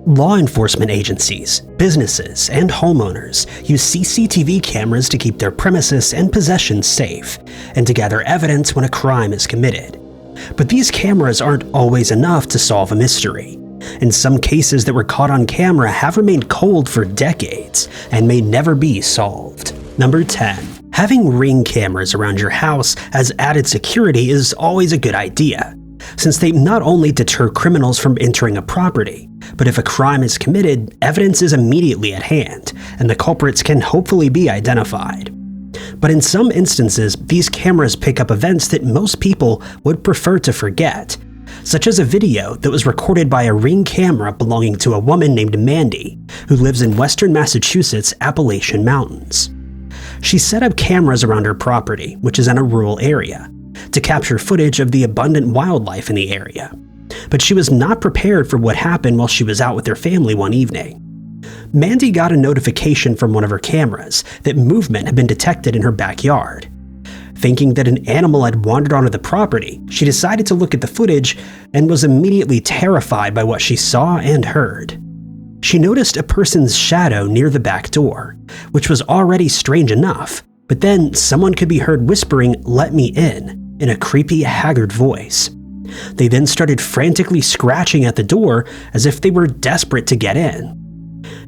Law enforcement agencies, businesses, and homeowners use CCTV cameras to keep their premises and possessions safe, and to gather evidence when a crime is committed. But these cameras aren't always enough to solve a mystery. In some cases that were caught on camera have remained cold for decades and may never be solved. Number 10. Having Ring cameras around your house as added security is always a good idea, since they not only deter criminals from entering a property, but if a crime is committed, evidence is immediately at hand, and the culprits can hopefully be identified. But in some instances, these cameras pick up events that most people would prefer to forget, such as a video that was recorded by a Ring camera belonging to a woman named Mandy, who lives in western Massachusetts' Appalachian Mountains. She set up cameras around her property, which is in a rural area, to capture footage of the abundant wildlife in the area. But she was not prepared for what happened while she was out with her family one evening. Mandy got a notification from one of her cameras that movement had been detected in her backyard. Thinking that an animal had wandered onto the property, she decided to look at the footage and was immediately terrified by what she saw and heard. She noticed a person's shadow near the back door, which was already strange enough, but then someone could be heard whispering, "Let me in a creepy, haggard voice. They then started frantically scratching at the door as if they were desperate to get in.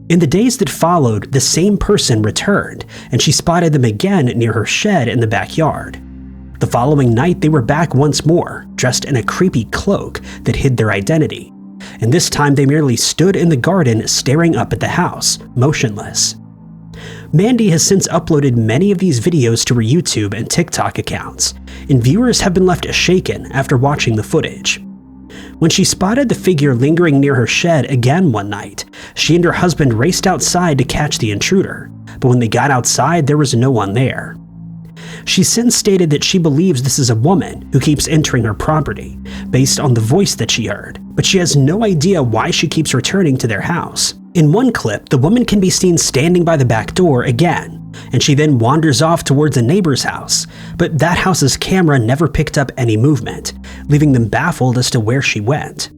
In the days that followed, the same person returned, and she spotted them again near her shed in the backyard. The following night, they were back once more, dressed in a creepy cloak that hid their identity, and this time they merely stood in the garden staring up at the house, motionless. Mandy has since uploaded many of these videos to her YouTube and TikTok accounts, and viewers have been left shaken after watching the footage. When she spotted the figure lingering near her shed again one night, she and her husband raced outside to catch the intruder, but when they got outside, there was no one there. She since stated that she believes this is a woman who keeps entering her property, based on the voice that she heard, but she has no idea why she keeps returning to their house. In one clip, the woman can be seen standing by the back door again, and she then wanders off towards a neighbor's house, but that house's camera never picked up any movement, leaving them baffled as to where she went.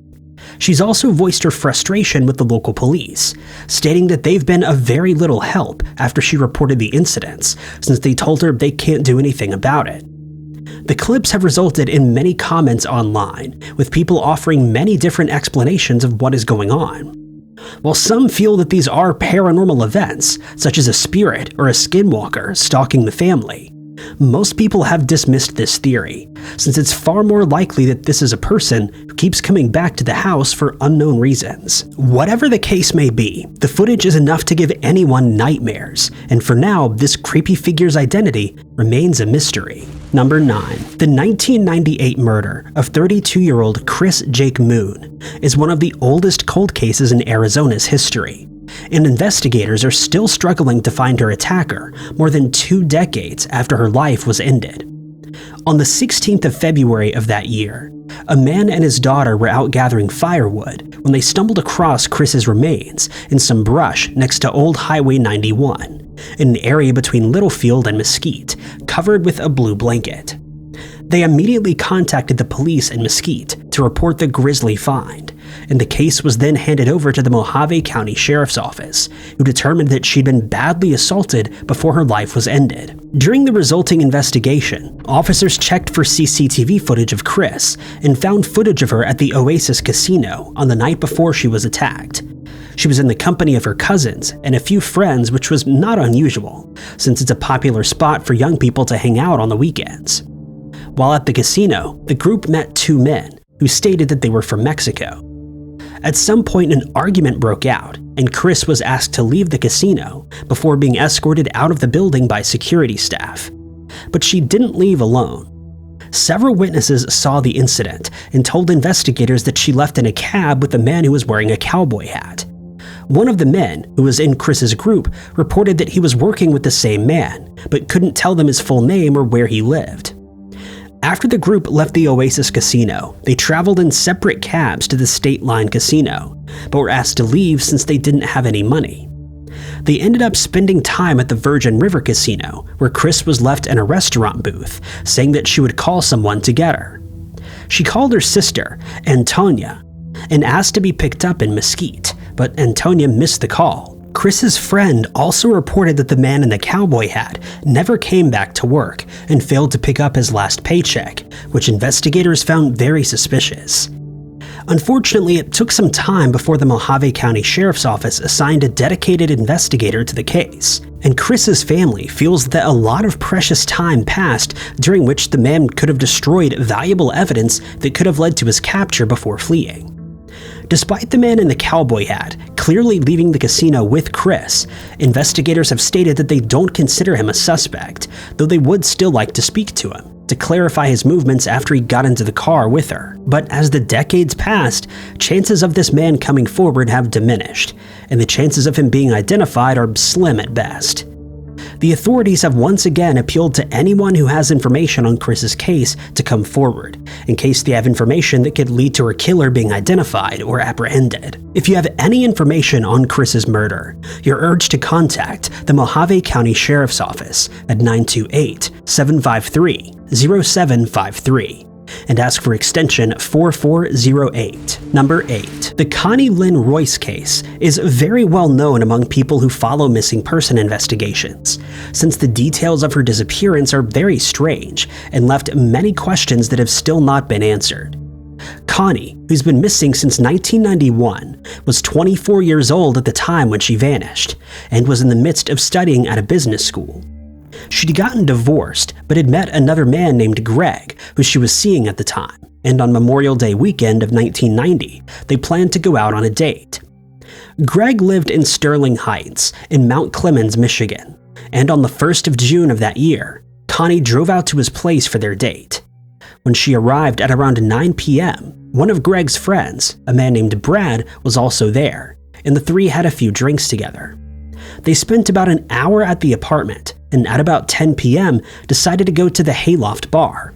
She's also voiced her frustration with the local police, stating that they've been of very little help after she reported the incidents, since they told her they can't do anything about it. The clips have resulted in many comments online, with people offering many different explanations of what is going on. While some feel that these are paranormal events, such as a spirit or a skinwalker stalking the family, most people have dismissed this theory, since it's far more likely that this is a person who keeps coming back to the house for unknown reasons. Whatever the case may be, the footage is enough to give anyone nightmares, and for now, this creepy figure's identity remains a mystery. Number 9. The 1998 murder of 32-year-old Chris Jake Moon is one of the oldest cold cases in Arizona's history, and investigators are still struggling to find her attacker more than 2 decades after her life was ended. On the 16th of February of that year, a man and his daughter were out gathering firewood when they stumbled across Chris's remains in some brush next to Old Highway 91, in an area between Littlefield and Mesquite, covered with a blue blanket. They immediately contacted the police in Mesquite to report the grisly find, and the case was then handed over to the Mojave County Sheriff's Office, who determined that she'd been badly assaulted before her life was ended. During the resulting investigation, officers checked for CCTV footage of Chris and found footage of her at the Oasis Casino on the night before she was attacked. She was in the company of her cousins and a few friends, which was not unusual, since it's a popular spot for young people to hang out on the weekends. While at the casino, the group met 2 men who stated that they were from Mexico. At some point, an argument broke out, and Chris was asked to leave the casino before being escorted out of the building by security staff. But she didn't leave alone. Several witnesses saw the incident and told investigators that she left in a cab with a man who was wearing a cowboy hat. One of the men, who was in Chris's group, reported that he was working with the same man, but couldn't tell them his full name or where he lived. After the group left the Oasis Casino, they traveled in separate cabs to the State Line Casino, but were asked to leave since they didn't have any money. They ended up spending time at the Virgin River Casino, where Chris was left in a restaurant booth, saying that she would call someone to get her. She called her sister, Antonia, and asked to be picked up in Mesquite, but Antonia missed the call. Chris's friend also reported that the man in the cowboy hat never came back to work and failed to pick up his last paycheck, which investigators found very suspicious. Unfortunately, it took some time before the Mojave County Sheriff's Office assigned a dedicated investigator to the case, and Chris's family feels that a lot of precious time passed during which the man could have destroyed valuable evidence that could have led to his capture before fleeing. Despite the man in the cowboy hat clearly leaving the casino with Chris, investigators have stated that they don't consider him a suspect, though they would still like to speak to him to clarify his movements after he got into the car with her. But as the decades passed, chances of this man coming forward have diminished, and the chances of him being identified are slim at best. The authorities have once again appealed to anyone who has information on Chris's case to come forward, in case they have information that could lead to her killer being identified or apprehended. If you have any information on Chris's murder, you're urged to contact the Mojave County Sheriff's Office at 928-753-0753 and ask for extension 4408. Number 8. The Connie Lynn Royce case is very well known among people who follow missing person investigations, since the details of her disappearance are very strange and left many questions that have still not been answered. Connie, who's been missing since 1991, was 24 years old at the time when she vanished, and was in the midst of studying at a business school. She'd gotten divorced, but had met another man named Greg, who she was seeing at the time, and on Memorial Day weekend of 1990, they planned to go out on a date. Greg lived in Sterling Heights, in Mount Clemens, Michigan, and on the 1st of June of that year, Connie drove out to his place for their date. When she arrived at around 9 p.m., one of Greg's friends, a man named Brad, was also there, and the three had a few drinks together. They spent about an hour at the apartment, and at about 10 p.m. decided to go to the Hayloft bar.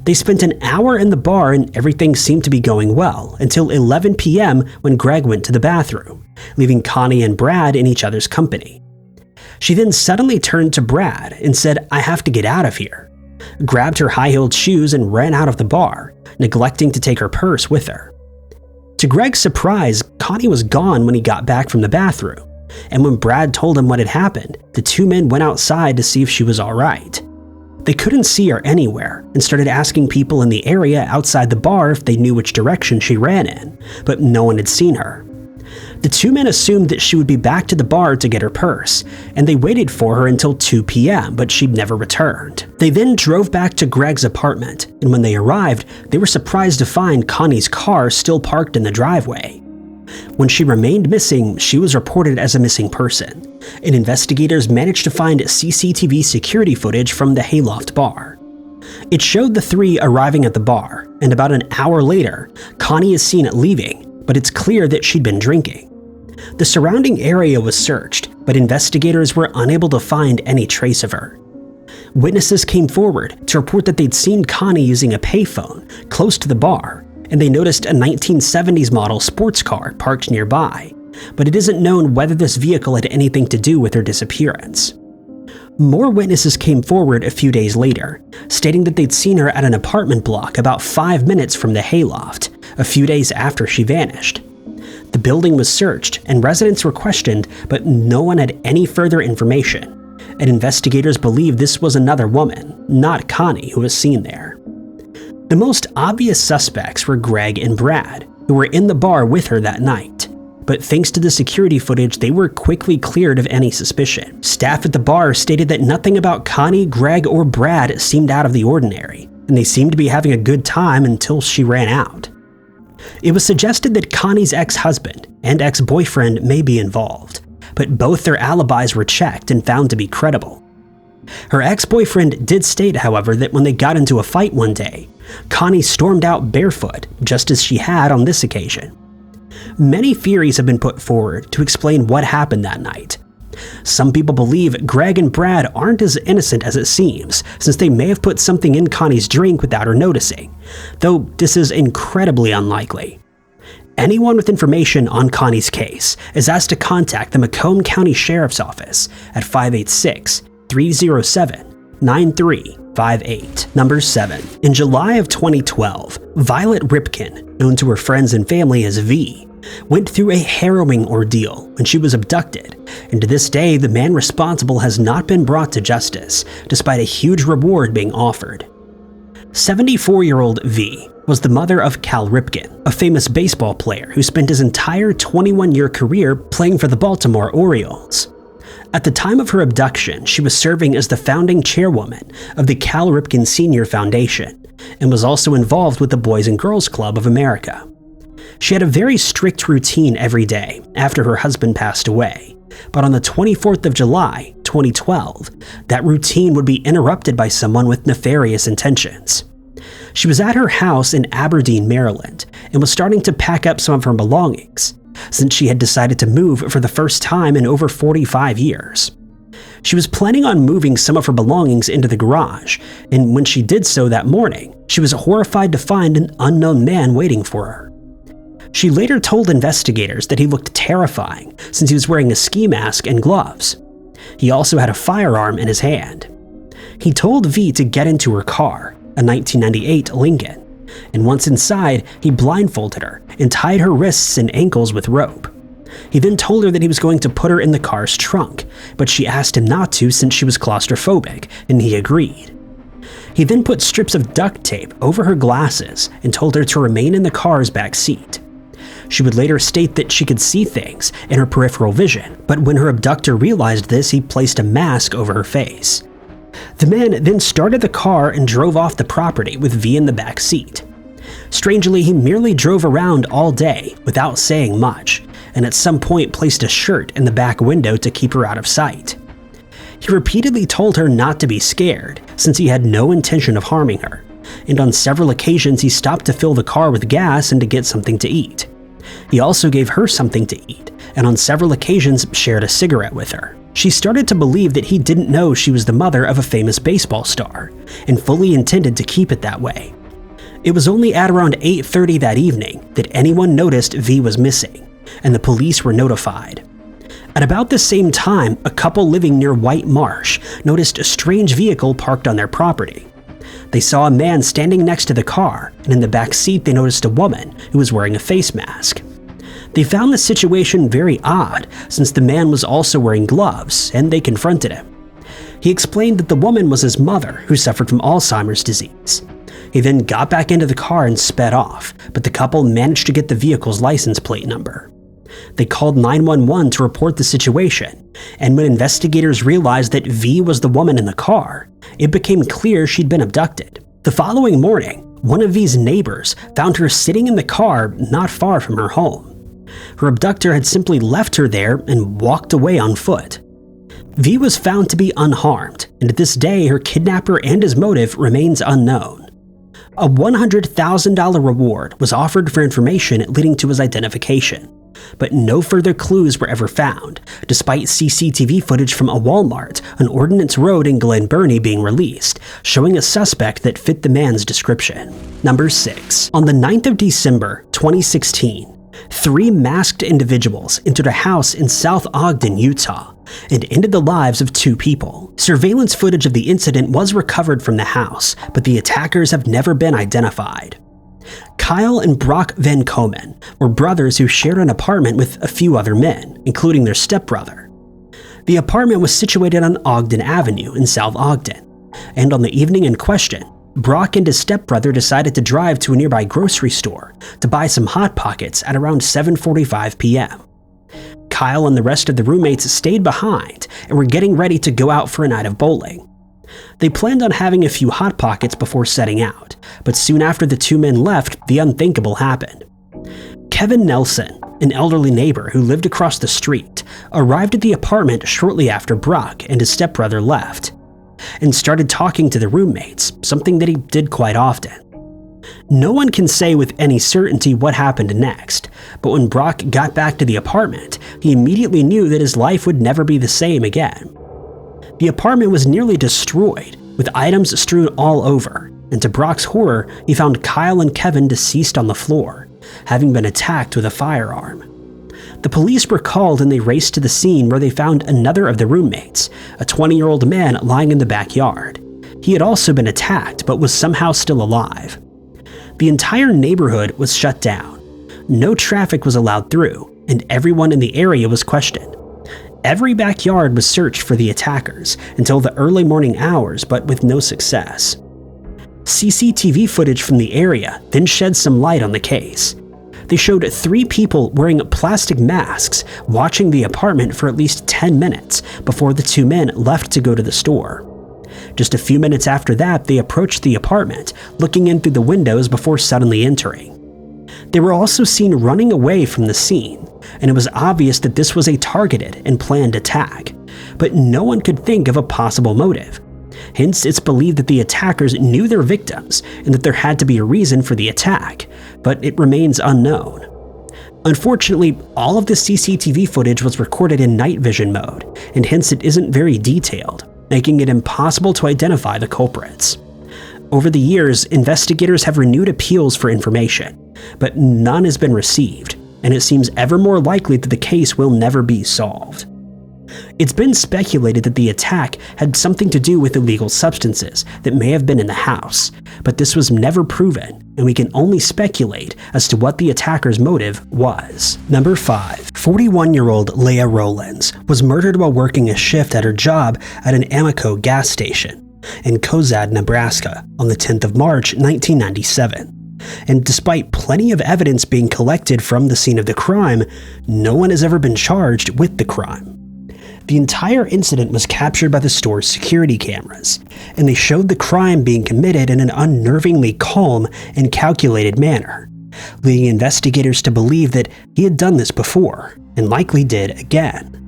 They spent an hour in the bar and everything seemed to be going well until 11 p.m. when Greg went to the bathroom, leaving Connie and Brad in each other's company. She then suddenly turned to Brad and said, "I have to get out of here," grabbed her high-heeled shoes and ran out of the bar, neglecting to take her purse with her. To Greg's surprise, Connie was gone when he got back from the bathroom, and when Brad told him what had happened, the two men went outside to see if she was all right. They couldn't see her anywhere and started asking people in the area outside the bar if they knew which direction she ran in, but no one had seen her. The two men assumed that she would be back to the bar to get her purse, and they waited for her until 2 p.m., but she never returned. They then drove back to Greg's apartment, and when they arrived, they were surprised to find Connie's car still parked in the driveway. When she remained missing, she was reported as a missing person, and investigators managed to find CCTV security footage from the Hayloft bar. It showed the three arriving at the bar, and about an hour later, Connie is seen leaving, but it's clear that she'd been drinking. The surrounding area was searched, but investigators were unable to find any trace of her. Witnesses came forward to report that they'd seen Connie using a payphone close to the bar, and they noticed a 1970s model sports car parked nearby, but it isn't known whether this vehicle had anything to do with her disappearance. More witnesses came forward a few days later, stating that they'd seen her at an apartment block about 5 minutes from the Hayloft, a few days after she vanished. The building was searched and residents were questioned, but no one had any further information, and investigators believe this was another woman, not Connie, who was seen there. The most obvious suspects were Greg and Brad, who were in the bar with her that night. But thanks to the security footage, they were quickly cleared of any suspicion. Staff at the bar stated that nothing about Connie, Greg, or Brad seemed out of the ordinary, and they seemed to be having a good time until she ran out. It was suggested that Connie's ex-husband and ex-boyfriend may be involved, but both their alibis were checked and found to be credible. Her ex-boyfriend did state, however, that when they got into a fight one day, Connie stormed out barefoot, just as she had on this occasion. Many theories have been put forward to explain what happened that night. Some people believe Greg and Brad aren't as innocent as it seems, since they may have put something in Connie's drink without her noticing, though this is incredibly unlikely. Anyone with information on Connie's case is asked to contact the Macomb County Sheriff's Office at 586-307-93 5'8". Number 7. In July of 2012, Violet Ripken, known to her friends and family as V, went through a harrowing ordeal when she was abducted, and to this day the man responsible has not been brought to justice, despite a huge reward being offered. 74-year-old V was the mother of Cal Ripken, a famous baseball player who spent his entire 21-year career playing for the Baltimore Orioles. At the time of her abduction, she was serving as the founding chairwoman of the Cal Ripken Sr. Foundation and was also involved with the Boys and Girls Club of America. She had a very strict routine every day after her husband passed away, but on the 24th of July, 2012, that routine would be interrupted by someone with nefarious intentions. She was at her house in Aberdeen, Maryland, and was starting to pack up some of her belongings, since she had decided to move for the first time in over 45 years. She was planning on moving some of her belongings into the garage, and when she did so that morning, she was horrified to find an unknown man waiting for her. She later told investigators that he looked terrifying since he was wearing a ski mask and gloves. He also had a firearm in his hand. He told V to get into her car, a 1998 Lincoln, and once inside, he blindfolded her and tied her wrists and ankles with rope. He then told her that he was going to put her in the car's trunk, but she asked him not to since she was claustrophobic, and he agreed. He then put strips of duct tape over her glasses and told her to remain in the car's back seat. She would later state that she could see things in her peripheral vision, but when her abductor realized this, he placed a mask over her face. The man then started the car and drove off the property with V in the back seat. Strangely, he merely drove around all day without saying much, and at some point placed a shirt in the back window to keep her out of sight. He repeatedly told her not to be scared, since he had no intention of harming her, and on several occasions he stopped to fill the car with gas and to get something to eat. He also gave her something to eat, and on several occasions shared a cigarette with her. She started to believe that he didn't know she was the mother of a famous baseball star, and fully intended to keep it that way. It was only at around 8:30 that evening that anyone noticed V was missing, and the police were notified. At about the same time, a couple living near White Marsh noticed a strange vehicle parked on their property. They saw a man standing next to the car, and in the back seat they noticed a woman who was wearing a face mask. They found the situation very odd, since the man was also wearing gloves, and they confronted him. He explained that the woman was his mother, who suffered from Alzheimer's disease. He then got back into the car and sped off, but the couple managed to get the vehicle's license plate number. They called 911 to report the situation, and when investigators realized that V was the woman in the car, it became clear she'd been abducted. The following morning, one of V's neighbors found her sitting in the car not far from her home. Her abductor had simply left her there and walked away on foot. V was found to be unharmed, and to this day her kidnapper and his motive remains unknown. A $100,000 reward was offered for information leading to his identification, but no further clues were ever found, despite CCTV footage from a Walmart on Ordnance Road in Glen Burnie being released, showing a suspect that fit the man's description. Number 6. On the 9th of December, 2016, 3 masked individuals entered a house in South Ogden, Utah, and ended the lives of 2 people. Surveillance footage of the incident was recovered from the house, but the attackers have never been identified. Kyle and Brock Van Komen were brothers who shared an apartment with a few other men, including their stepbrother. The apartment was situated on Ogden Avenue in South Ogden, and on the evening in question, Brock and his stepbrother decided to drive to a nearby grocery store to buy some Hot Pockets at around 7:45 p.m. Kyle and the rest of the roommates stayed behind and were getting ready to go out for a night of bowling. They planned on having a few Hot Pockets before setting out, but soon after the 2 men left, the unthinkable happened. Kevin Nelson, an elderly neighbor who lived across the street, arrived at the apartment shortly after Brock and his stepbrother left, and started talking to the roommates, something that he did quite often. No one can say with any certainty what happened next, but when Brock got back to the apartment, he immediately knew that his life would never be the same again. The apartment was nearly destroyed, with items strewn all over, and to Brock's horror, he found Kyle and Kevin deceased on the floor, having been attacked with a firearm. The police were called and they raced to the scene where they found another of the roommates, a 20-year-old man lying in the backyard. He had also been attacked but was somehow still alive. The entire neighborhood was shut down. No traffic was allowed through, and everyone in the area was questioned. Every backyard was searched for the attackers until the early morning hours, but with no success. CCTV footage from the area then shed some light on the case. They showed 3 people wearing plastic masks watching the apartment for at least 10 minutes before the 2 men left to go to the store. Just a few minutes after that, they approached the apartment, looking in through the windows before suddenly entering. They were also seen running away from the scene, and it was obvious that this was a targeted and planned attack, but no one could think of a possible motive. Hence, it's believed that the attackers knew their victims and that there had to be a reason for the attack, but it remains unknown. Unfortunately, all of the CCTV footage was recorded in night vision mode, and hence it isn't very detailed, making it impossible to identify the culprits. Over the years, investigators have renewed appeals for information, but none has been received, and it seems ever more likely that the case will never be solved. It's been speculated that the attack had something to do with illegal substances that may have been in the house, but this was never proven, and we can only speculate as to what the attacker's motive was. Number 5. 41-year-old Leah Rowlands was murdered while working a shift at her job at an Amoco gas station in Cozad, Nebraska on the 10th of March, 1997. And despite plenty of evidence being collected from the scene of the crime, no one has ever been charged with the crime. The entire incident was captured by the store's security cameras, and they showed the crime being committed in an unnervingly calm and calculated manner, leading investigators to believe that he had done this before, and likely did again.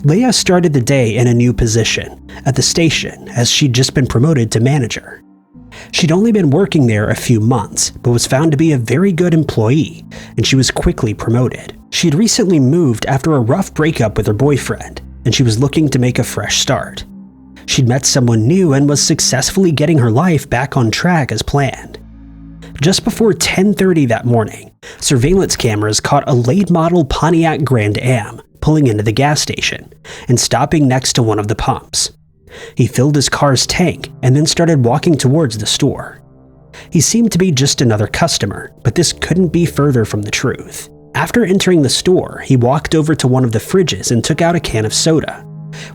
Leah started the day in a new position at the station as she'd just been promoted to manager. She'd only been working there a few months, but was found to be a very good employee, and she was quickly promoted. She had recently moved after a rough breakup with her boyfriend, and she was looking to make a fresh start. She'd met someone new and was successfully getting her life back on track as planned. Just before 10:30 that morning, surveillance cameras caught a late-model Pontiac Grand Am pulling into the gas station and stopping next to one of the pumps. He filled his car's tank and then started walking towards the store. He seemed to be just another customer, but this couldn't be further from the truth. After entering the store, he walked over to one of the fridges and took out a can of soda,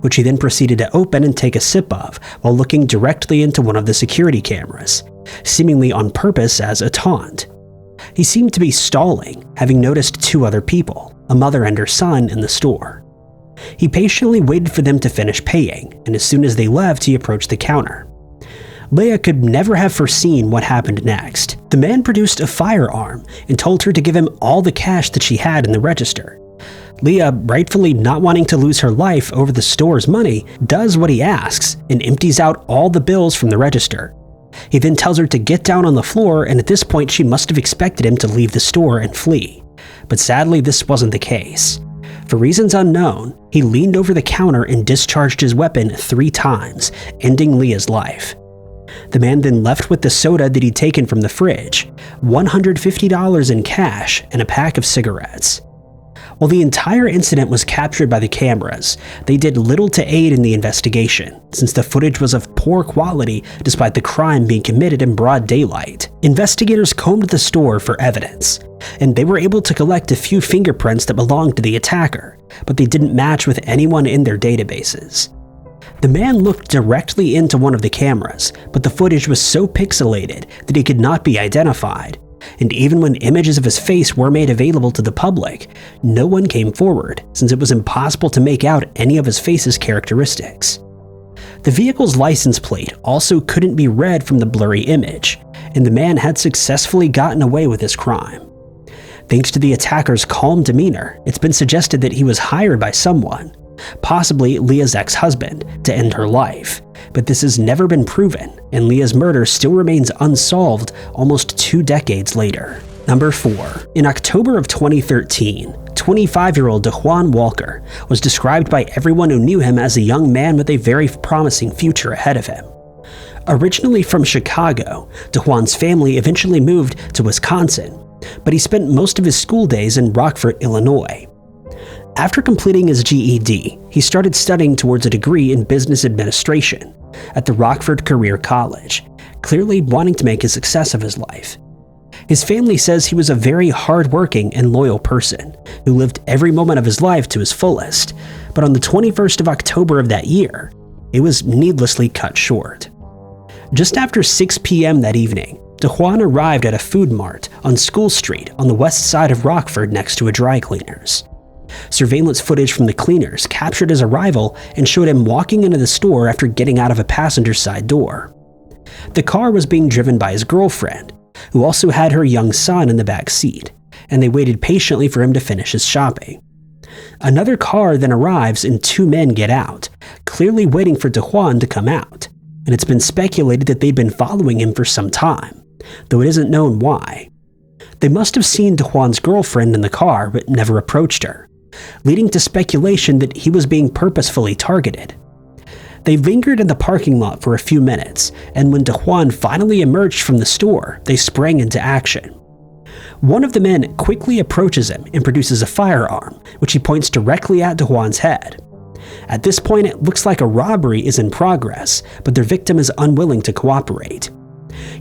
which he then proceeded to open and take a sip of while looking directly into one of the security cameras, seemingly on purpose as a taunt. He seemed to be stalling, having noticed 2 other people, a mother and her son, in the store. He patiently waited for them to finish paying, and as soon as they left, he approached the counter. Leah could never have foreseen what happened next. The man produced a firearm and told her to give him all the cash that she had in the register. Leah, rightfully not wanting to lose her life over the store's money, does what he asks and empties out all the bills from the register. He then tells her to get down on the floor, and at this point she must have expected him to leave the store and flee. But sadly, this wasn't the case. For reasons unknown, he leaned over the counter and discharged his weapon 3 times, ending Leah's life. The man then left with the soda that he'd taken from the fridge, $150 in cash, and a pack of cigarettes. While the entire incident was captured by the cameras, they did little to aid in the investigation, since the footage was of poor quality despite the crime being committed in broad daylight. Investigators combed the store for evidence, and they were able to collect a few fingerprints that belonged to the attacker, but they didn't match with anyone in their databases. The man looked directly into one of the cameras, but the footage was so pixelated that he could not be identified. And even when images of his face were made available to the public, no one came forward, since it was impossible to make out any of his face's characteristics. The vehicle's license plate also couldn't be read from the blurry image, and the man had successfully gotten away with his crime. Thanks to the attacker's calm demeanor, it's been suggested that he was hired by someone, possibly Leah's ex-husband, to end her life. But this has never been proven, and Leah's murder still remains unsolved almost 2 decades later. Number 4. In October of 2013, 25-year-old DeJuan Walker was described by everyone who knew him as a young man with a very promising future ahead of him. Originally from Chicago, DeJuan's family eventually moved to Wisconsin, but he spent most of his school days in Rockford, Illinois. After completing his GED, he started studying towards a degree in business administration, at the Rockford Career College, clearly wanting to make a success of his life. His family says he was a very hard-working and loyal person who lived every moment of his life to his fullest, but on the 21st of October of that year, it was needlessly cut short. Just after 6 p.m. that evening, DeJuan arrived at a food mart on School Street on the west side of Rockford next to a dry cleaner's. Surveillance footage from the cleaners captured his arrival and showed him walking into the store after getting out of a passenger side door. The car was being driven by his girlfriend, who also had her young son in the back seat, and they waited patiently for him to finish his shopping. Another car then arrives and 2 men get out, clearly waiting for DeJuan to come out, and it's been speculated that they'd been following him for some time, though it isn't known why. They must have seen DeJuan's girlfriend in the car but never approached her, leading to speculation that he was being purposefully targeted. They lingered in the parking lot for a few minutes, and when DeJuan finally emerged from the store, they sprang into action. One of the men quickly approaches him and produces a firearm, which he points directly at DeJuan's head. At this point, it looks like a robbery is in progress, but their victim is unwilling to cooperate.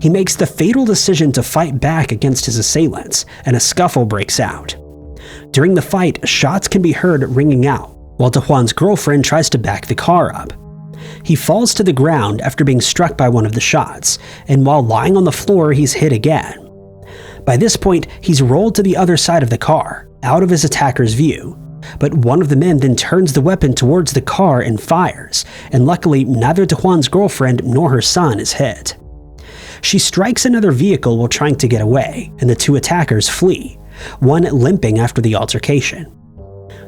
He makes the fatal decision to fight back against his assailants, and a scuffle breaks out. During the fight, shots can be heard ringing out, while DeJuan's girlfriend tries to back the car up. He falls to the ground after being struck by one of the shots, and while lying on the floor, he's hit again. By this point, he's rolled to the other side of the car, out of his attacker's view, but one of the men then turns the weapon towards the car and fires, and luckily neither DeJuan's girlfriend nor her son is hit. She strikes another vehicle while trying to get away, and the 2 attackers flee, one limping after the altercation.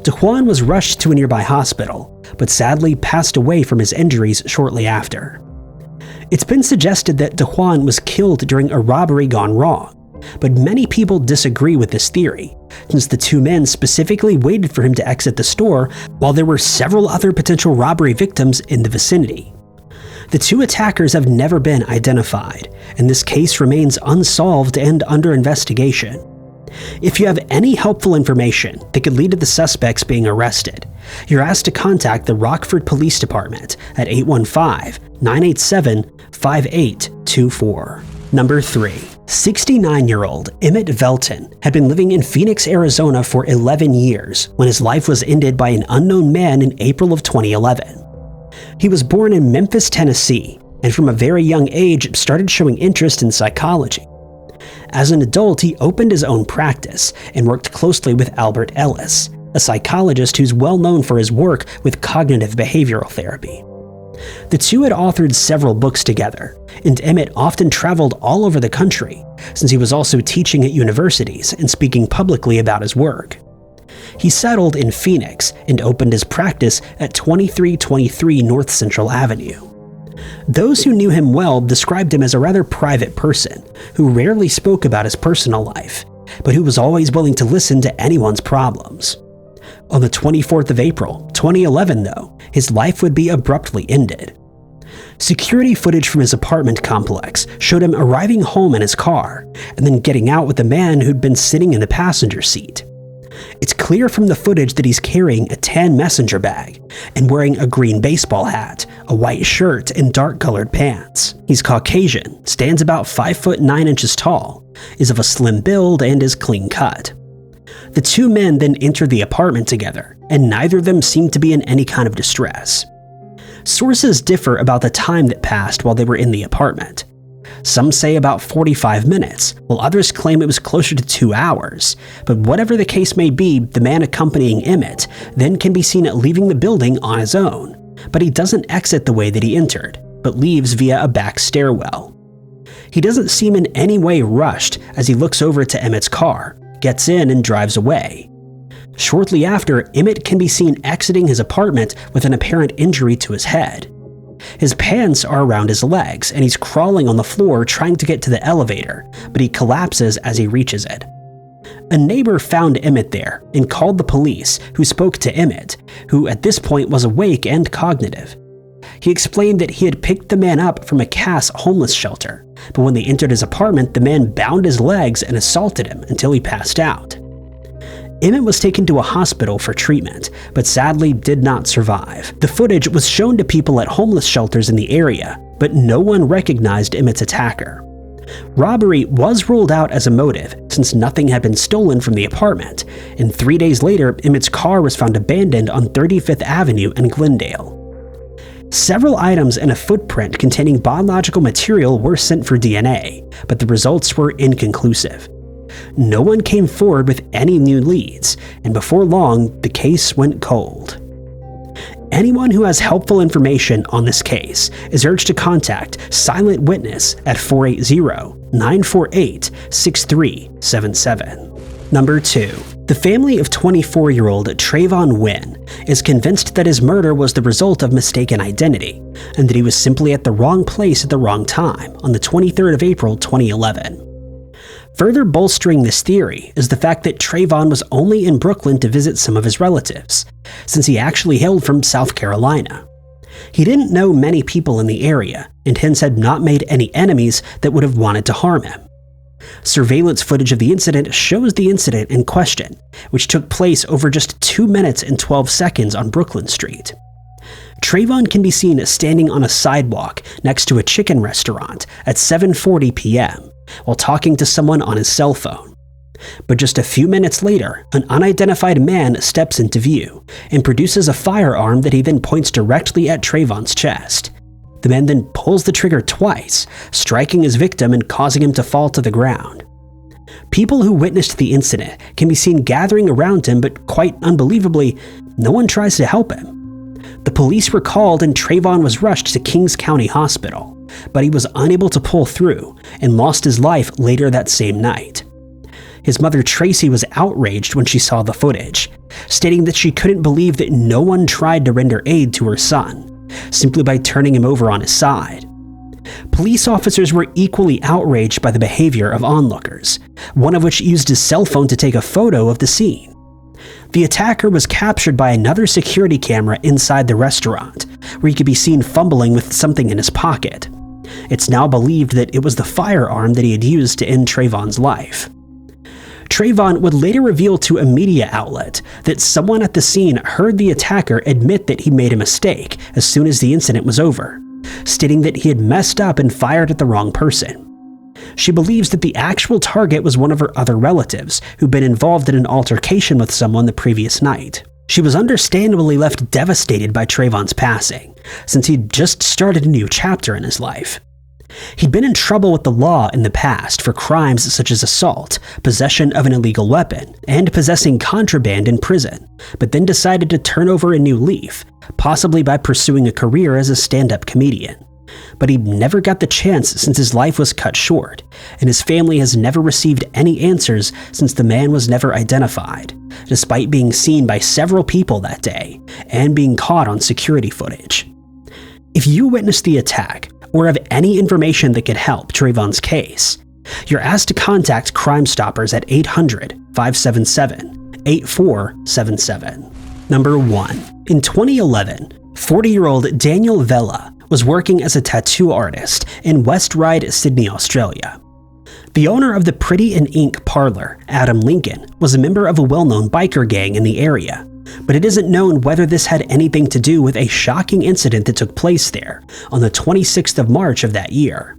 DeJuan was rushed to a nearby hospital, but sadly passed away from his injuries shortly after. It's been suggested that DeJuan was killed during a robbery gone wrong, but many people disagree with this theory, since the 2 men specifically waited for him to exit the store while there were several other potential robbery victims in the vicinity. The 2 attackers have never been identified, and this case remains unsolved and under investigation. If you have any helpful information that could lead to the suspects being arrested, you're asked to contact the Rockford Police Department at 815-987-5824. Number 3. 69-year-old Emmett Velton had been living in Phoenix, Arizona for 11 years when his life was ended by an unknown man in April of 2011. He was born in Memphis, Tennessee, and from a very young age started showing interest in psychology. As an adult, he opened his own practice and worked closely with Albert Ellis, a psychologist who's well known for his work with cognitive behavioral therapy. The 2 had authored several books together, and Emmett often traveled all over the country, since he was also teaching at universities and speaking publicly about his work. He settled in Phoenix and opened his practice at 2323 North Central Avenue. Those who knew him well described him as a rather private person who rarely spoke about his personal life, but who was always willing to listen to anyone's problems. On the 24th of April, 2011, though, his life would be abruptly ended. Security footage from his apartment complex showed him arriving home in his car and then getting out with a man who'd been sitting in the passenger seat. It's clear from the footage that he's carrying a tan messenger bag and wearing a green baseball hat, a white shirt, and dark-colored pants. He's Caucasian, stands about 5 foot 9 inches tall, is of a slim build, and is clean cut. The 2 men then entered the apartment together, and neither of them seemed to be in any kind of distress. Sources differ about the time that passed while they were in the apartment. Some say about 45 minutes, while others claim it was closer to 2 hours. But whatever the case may be, the man accompanying Emmett then can be seen leaving the building on his own. But he doesn't exit the way that he entered, but leaves via a back stairwell. He doesn't seem in any way rushed as he looks over to Emmett's car, gets in, and drives away. Shortly after, Emmett can be seen exiting his apartment with an apparent injury to his head. His pants are around his legs, and he's crawling on the floor trying to get to the elevator, but he collapses as he reaches it. A neighbor found Emmett there and called the police, who spoke to Emmett, who at this point was awake and cognitive. He explained that he had picked the man up from a Cass homeless shelter, but when they entered his apartment, the man bound his legs and assaulted him until he passed out. Emmett was taken to a hospital for treatment, but sadly did not survive. The footage was shown to people at homeless shelters in the area, but no one recognized Emmett's attacker. Robbery was ruled out as a motive since nothing had been stolen from the apartment, and 3 days later, Emmett's car was found abandoned on 35th Avenue in Glendale. Several items and a footprint containing biological material were sent for DNA, but the results were inconclusive. No one came forward with any new leads, and before long, the case went cold. Anyone who has helpful information on this case is urged to contact Silent Witness at 480-948-6377. Number 2. The family of 24-year-old Trayvon Wynn is convinced that his murder was the result of mistaken identity, and that he was simply at the wrong place at the wrong time on the 23rd of April 2011. Further bolstering this theory is the fact that Trayvon was only in Brooklyn to visit some of his relatives, since he actually hailed from South Carolina. He didn't know many people in the area, and hence had not made any enemies that would have wanted to harm him. Surveillance footage of the incident shows the incident in question, which took place over just 2 minutes and 12 seconds on Brooklyn Street. Trayvon can be seen standing on a sidewalk next to a chicken restaurant at 7:40 p.m. while talking to someone on his cell phone. But just a few minutes later, an unidentified man steps into view and produces a firearm that he then points directly at Trayvon's chest. The man then pulls the trigger twice, striking his victim and causing him to fall to the ground. People who witnessed the incident can be seen gathering around him, but quite unbelievably, no one tries to help him. The police were called and Trayvon was rushed to Kings County Hospital, but he was unable to pull through and lost his life later that same night. His mother Tracy was outraged when she saw the footage, stating that she couldn't believe that no one tried to render aid to her son, simply by turning him over on his side. Police officers were equally outraged by the behavior of onlookers, one of which used his cell phone to take a photo of the scene. The attacker was captured by another security camera inside the restaurant, where he could be seen fumbling with something in his pocket. It's now believed that it was the firearm that he had used to end Trayvon's life. Trayvon would later reveal to a media outlet that someone at the scene heard the attacker admit that he made a mistake as soon as the incident was over, stating that he had messed up and fired at the wrong person. She believes that the actual target was one of her other relatives who'd been involved in an altercation with someone the previous night. She was understandably left devastated by Trayvon's passing, since he'd just started a new chapter in his life. He'd been in trouble with the law in the past for crimes such as assault, possession of an illegal weapon, and possessing contraband in prison, but then decided to turn over a new leaf, possibly by pursuing a career as a stand-up comedian. But he never got the chance since his life was cut short, and his family has never received any answers since the man was never identified, despite being seen by several people that day and being caught on security footage. If you witnessed the attack, or have any information that could help Trayvon's case, you're asked to contact Crime Stoppers at 800-577-8477. Number 1. In 2011, 40-year-old Daniel Vella was working as a tattoo artist in West Ryde, Sydney, Australia. The owner of the Pretty in Ink parlor, Adam Lincoln, was a member of a well-known biker gang in the area, but it isn't known whether this had anything to do with a shocking incident that took place there on the 26th of March of that year.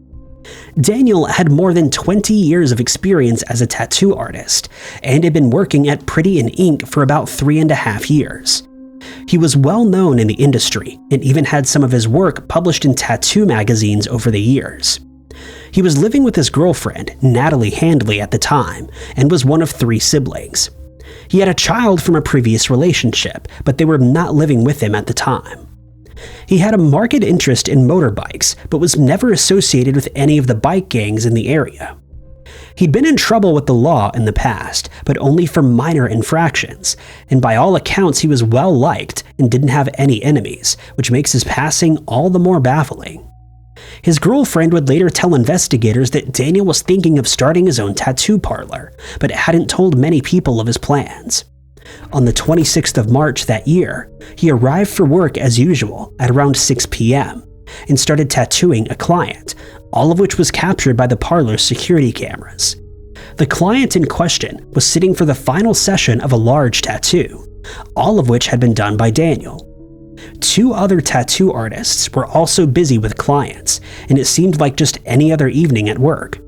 Daniel had more than 20 years of experience as a tattoo artist and had been working at Pretty in Ink for about 3.5 years. He was well known in the industry and even had some of his work published in tattoo magazines over the years. He was living with his girlfriend, Natalie Handley, at the time and was one of 3 siblings. He had a child from a previous relationship, but they were not living with him at the time. He had a marked interest in motorbikes, but was never associated with any of the bike gangs in the area. He'd been in trouble with the law in the past, but only for minor infractions, and by all accounts he was well liked and didn't have any enemies, which makes his passing all the more baffling. His girlfriend would later tell investigators that Daniel was thinking of starting his own tattoo parlor, but hadn't told many people of his plans. On the 26th of March that year, he arrived for work as usual at around 6 p.m. and started tattooing a client, all of which was captured by the parlor's security cameras. The client in question was sitting for the final session of a large tattoo, all of which had been done by Daniel. 2 other tattoo artists were also busy with clients, and it seemed like just any other evening at work.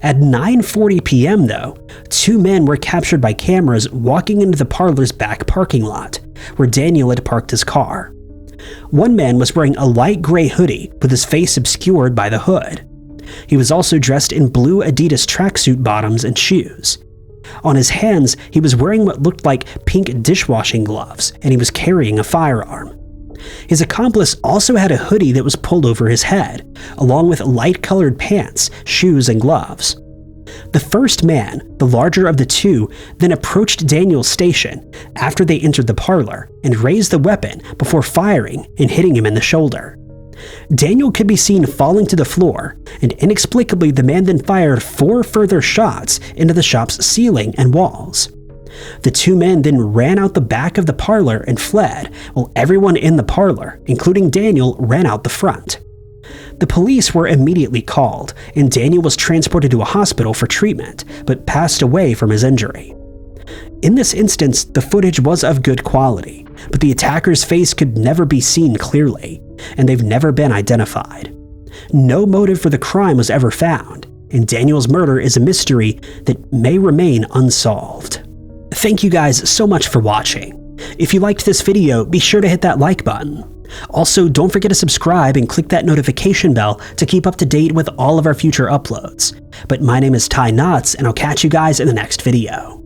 At 9:40 p.m. though, 2 men were captured by cameras walking into the parlor's back parking lot, where Daniel had parked his car. One man was wearing a light gray hoodie with his face obscured by the hood. He was also dressed in blue Adidas tracksuit bottoms and shoes. On his hands, he was wearing what looked like pink dishwashing gloves, and he was carrying a firearm. His accomplice also had a hoodie that was pulled over his head, along with light-colored pants, shoes, and gloves. The first man, the larger of the 2, then approached Daniel's station after they entered the parlor and raised the weapon before firing and hitting him in the shoulder. Daniel could be seen falling to the floor, and inexplicably the man then fired 4 further shots into the shop's ceiling and walls. The 2 men then ran out the back of the parlor and fled, while everyone in the parlor, including Daniel, ran out the front. The police were immediately called, and Daniel was transported to a hospital for treatment, but passed away from his injury. In this instance, the footage was of good quality, but the attacker's face could never be seen clearly, and they've never been identified. No motive for the crime was ever found, and Daniel's murder is a mystery that may remain unsolved. Thank you guys so much for watching. If you liked this video, be sure to hit that like button. Also, don't forget to subscribe and click that notification bell to keep up to date with all of our future uploads. But my name is Ty Knotts, and I'll catch you guys in the next video.